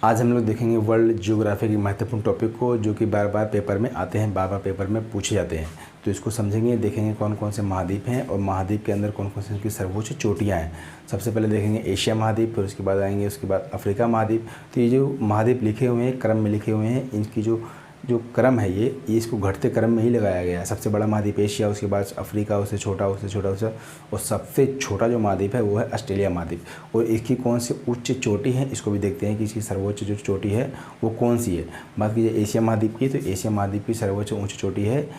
आज हम लोग देखेंगे वर्ल्ड ज्योग्राफी के महत्वपूर्ण टॉपिक को, जो कि बार बार पेपर में आते हैं, बार बार पेपर में पूछे जाते हैं। तो इसको समझेंगे, देखेंगे कौन कौन से महाद्वीप हैं और महाद्वीप के अंदर कौन कौन से उनकी सर्वोच्च चोटियाँ हैं। सबसे पहले देखेंगे एशिया महाद्वीप, फिर उसके बाद आएंगे उसके बाद अफ्रीका महाद्वीप। तो ये जो महाद्वीप लिखे हुए हैं क्रम में लिखे हुए हैं, इनकी जो क्रम है ये इसको घटते क्रम में ही लगाया गया है। सबसे बड़ा महाद्वीप एशिया, उसके बाद अफ्रीका, उससे छोटा, और सबसे छोटा जो महाद्वीप है वो है ऑस्ट्रेलिया महाद्वीप। और इसकी कौन सी उच्च चोटी है इसको भी देखते हैं कि इसकी सर्वोच्च जो चोटी है वो कौन सी है। बात कीजिए एशिया महाद्वीप की, तो एशिया महाद्वीप की सर्वोच्च ऊँची चोटी है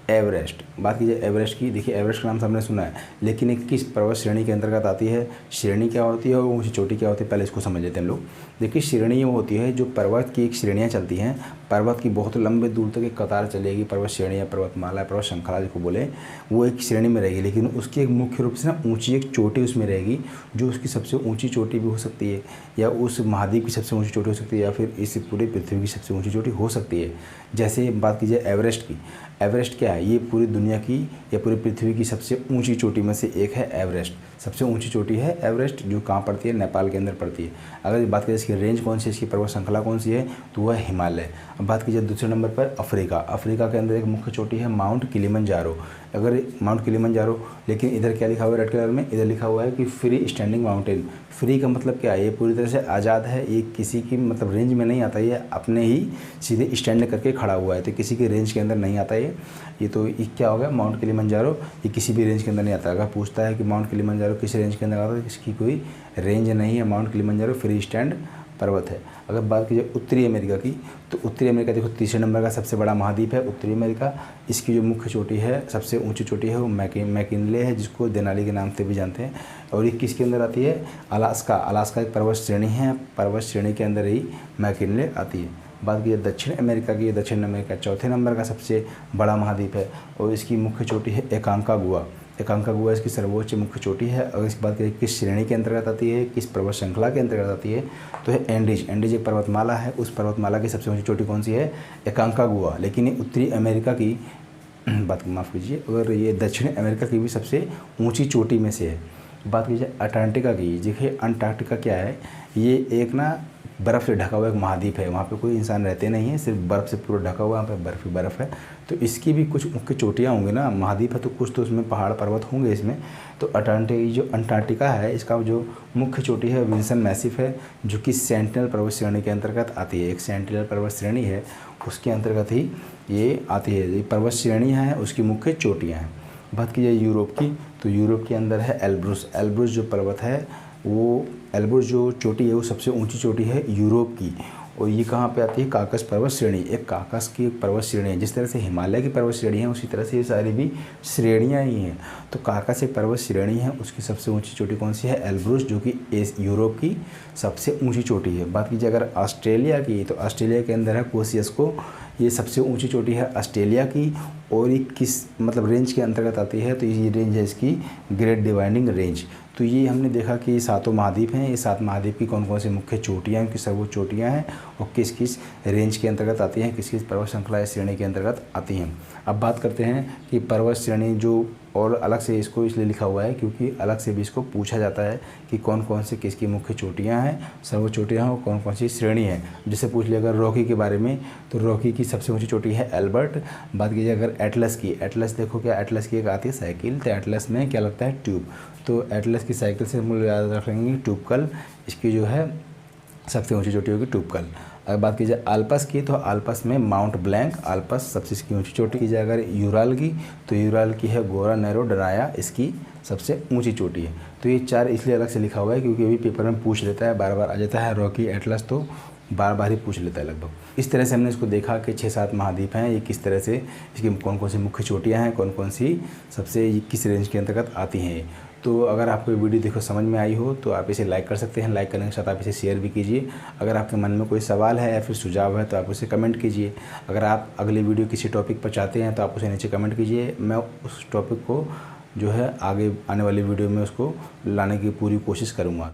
एवरेस्ट। बात कीजिए एवरेस्ट की, देखिए एवरेस्ट का नाम सबने सुना है, लेकिन ये किस पर्वत श्रेणी के अंतर्गत आती है, श्रेणी क्या होती है और ऊँची चोटी क्या होती है, पहले इसको समझ लेते हैं हम लोग। देखिए श्रेणी वो होती है जो पर्वत की एक श्रेणियाँ चलती हैं, पर्वत की बहुत लंबे दूर तक एक कतार चलेगी, पर्वत श्रेणी या पर्वतमाला, पर्वत श्रृंखला जिसको बोले, वो एक श्रेणी में रहेगी, लेकिन उसकी एक मुख्य रूप से ना ऊँची एक चोटी उसमें रहेगी, जो उसकी सबसे ऊँची चोटी भी हो सकती है, या उस महाद्वीप की सबसे ऊँची चोटी हो सकती है, या फिर इस पूरी पृथ्वी की सबसे ऊँची चोटी हो सकती है। जैसे बात कीजिए एवरेस्ट की, एवरेस्ट क्या है, ये पूरी दुनिया की या पूरी पृथ्वी की सबसे ऊंची चोटी में से एक है एवरेस्ट। सबसे ऊंची चोटी है एवरेस्ट, जो कहाँ पड़ती है, नेपाल के अंदर पड़ती है। अगर बात करें इसकी रेंज कौन सी है, इसकी पर्वत श्रृंखला कौन सी है, तो वह हिमालय। अब बात कीजिए दूसरे नंबर पर अफ्रीका। अफ्रीका के अंदर एक मुख्य चोटी है माउंट किलिमंजारो। अगर माउंट किलिमंजारो, लेकिन इधर क्या लिखा हुआ है रेड कलर में, इधर लिखा हुआ है कि फ्री स्टैंडिंग माउंटेन। फ्री का मतलब क्या है, ये पूरी तरह से आज़ाद है, ये किसी की मतलब रेंज में नहीं आता, ये अपने ही सीधे स्टैंड करके खड़ा हुआ है, तो किसी की रेंज के अंदर नहीं आता ये तो ये क्या होगा माउंट किलिमंजारो, ये किसी भी रेंज के अंदर नहीं आता। अगर पूछता है कि माउंट किलिमंजारो किस रेंज के अंदर आता है, तो इसकी कोई रेंज नहीं है, माउंट किलिमंजारो फ्री स्टैंड पर्वत है। अगर बात कीजिए उत्तरी अमेरिका की, तो उत्तरी अमेरिका देखो तीसरे नंबर का सबसे बड़ा महाद्वीप है उत्तरी अमेरिका। इसकी जो मुख्य चोटी है, सबसे ऊंची चोटी है वो मैकिनले है, जिसको देनाली के नाम से भी जानते हैं। और ये किसके अंदर आती है, अलास्का। अलास्का एक पर्वत श्रेणी है, पर्वत श्रेणी के अंदर ही मैकिनले आती है। बात कीजिए दक्षिण अमेरिका की, दक्षिण अमेरिका चौथे नंबर का सबसे बड़ा महाद्वीप है और इसकी मुख्य चोटी है एकांकागुआ। एकांकागुआ इसकी सर्वोच्च मुख्य चोटी है। अगर इसकी बात करें किस श्रेणी के अंतर्गत आती है, किस पर्वत श्रृंखला के अंतर्गत आती है, तो है एंडीज। एंडीज एक पर्वतमाला है, उस पर्वतमाला की सबसे ऊंची चोटी कौन सी है, एकांकागुआ। लेकिन ये उत्तरी अमेरिका की बात माफ़ कीजिए, और ये दक्षिण अमेरिका की भी सबसे ऊँची चोटी में से है। बात कीजिए अंटार्कटिका की, देखिए अंटार्कटिका क्या है, ये एक ना बर्फ़ से ढका हुआ एक महाद्वीप है, वहाँ पे कोई इंसान रहते नहीं है, सिर्फ बर्फ़ से पूरा ढका हुआ, वहाँ पे बर्फ़ ही बर्फ़ है। तो इसकी भी कुछ मुख्य चोटियाँ होंगी ना, महाद्वीप है तो कुछ तो उसमें पहाड़ पर्वत होंगे इसमें। तो अंटार्कटिका है, इसका जो मुख्य चोटी है विल्सन मैसिफ है, जो कि सेंटिनल पर्वत श्रेणी के अंतर्गत आती है। एक सेंटिनल पर्वत श्रेणी है, उसके अंतर्गत ही ये आती है। ये पर्वत श्रेणियाँ हैं, उसकी मुख्य चोटियाँ हैं। बात कीजिए यूरोप की, तो यूरोप के अंदर है एल्ब्रुस। एल्ब्रुस जो पर्वत है, वो एल्ब्रुस जो चोटी है वो सबसे ऊंची चोटी है यूरोप की। और ये कहाँ पे आती है, काकस पर्वत श्रेणी। एक काकस की एक पर्वत श्रेणी है, जिस तरह से हिमालय की पर्वत श्रेणी है उसी तरह से ये सारी भी श्रेणियाँ ही हैं। तो काकस एक पर्वत श्रेणी है, उसकी सबसे ऊंची चोटी कौन सी है, एल्ब्रुस, जो कि यूरोप की सबसे ऊंची चोटी है। बात कीजिए अगर ऑस्ट्रेलिया की, तो ऑस्ट्रेलिया के अंदर है कोसियस्को, ये सबसे ऊंची चोटी है ऑस्ट्रेलिया की। और ये किस मतलब रेंज के अंतर्गत आती है, तो ये रेंज है इसकी ग्रेट डिवाइडिंग रेंज। तो ये हमने देखा कि ये सातों महाद्वीप हैं, ये सात महाद्वीप की कौन कौन सी मुख्य चोटियाँ हैं, उनकी सर्वोच्च चोटियाँ हैं, और किस किस रेंज के अंतर्गत आती हैं, किस किस पर्वत श्रृंखला या श्रेणी के अंतर्गत आती हैं। अब बात करते हैं कि पर्वत श्रेणी जो, और अलग से इसको इसलिए लिखा हुआ है क्योंकि अलग से भी इसको पूछा जाता है कि कौन कौन से किसकी मुख्य चोटियाँ हैं, सर्वोच्च चोटियाँ हैं, और कौन कौन सी श्रेणी है। जैसे पूछ लिया अगर रॉकी के बारे में, तो रॉकी की सबसे ऊंची चोटी है एल्बर्ट। बात कीजिए अगर एटलस की, एटलस देखो क्या, एटलस की एक आती है साइकिल, तो एटलस में क्या लगता है, ट्यूब। तो एटलस की साइकिल से हम लोग याद रख लेंगे ट्यूबकल, इसकी जो है सबसे ऊंची चोटी होगी ट्यूबकल। अगर बात कीजिए आल्पस की, तो आल्पस में माउंट ब्लैंक, आल्पस सबसे इसकी ऊंची चोटी। कीजिए अगर यूराल की, तो यूराल की है गोरा नेरो डराया, इसकी सबसे ऊंची चोटी है। तो ये चार इसलिए अलग से लिखा हुआ है क्योंकि अभी पेपर में पूछ लेता है, बार बार आ जाता है, रॉकी एटलस तो बार बार ही पूछ लेता है लगभग। इस तरह से हमने इसको देखा कि 6-7 महाद्वीप हैं, ये किस तरह से, इसकी कौन कौन सी मुख्य चोटियाँ हैं, कौन कौन सी सबसे किस रेंज के अंतर्गत आती हैं। तो अगर आपको ये वीडियो देखो समझ में आई हो तो आप इसे लाइक कर सकते हैं, लाइक करने के साथ आप इसे शेयर भी कीजिए। अगर आपके मन में कोई सवाल है या फिर सुझाव है तो आप उसे कमेंट कीजिए। अगर आप अगली वीडियो किसी टॉपिक पर चाहते हैं तो आप उसे नीचे कमेंट कीजिए, मैं उस टॉपिक को जो है आगे आने वाली वीडियो में उसको लाने की पूरी कोशिश करूँगा।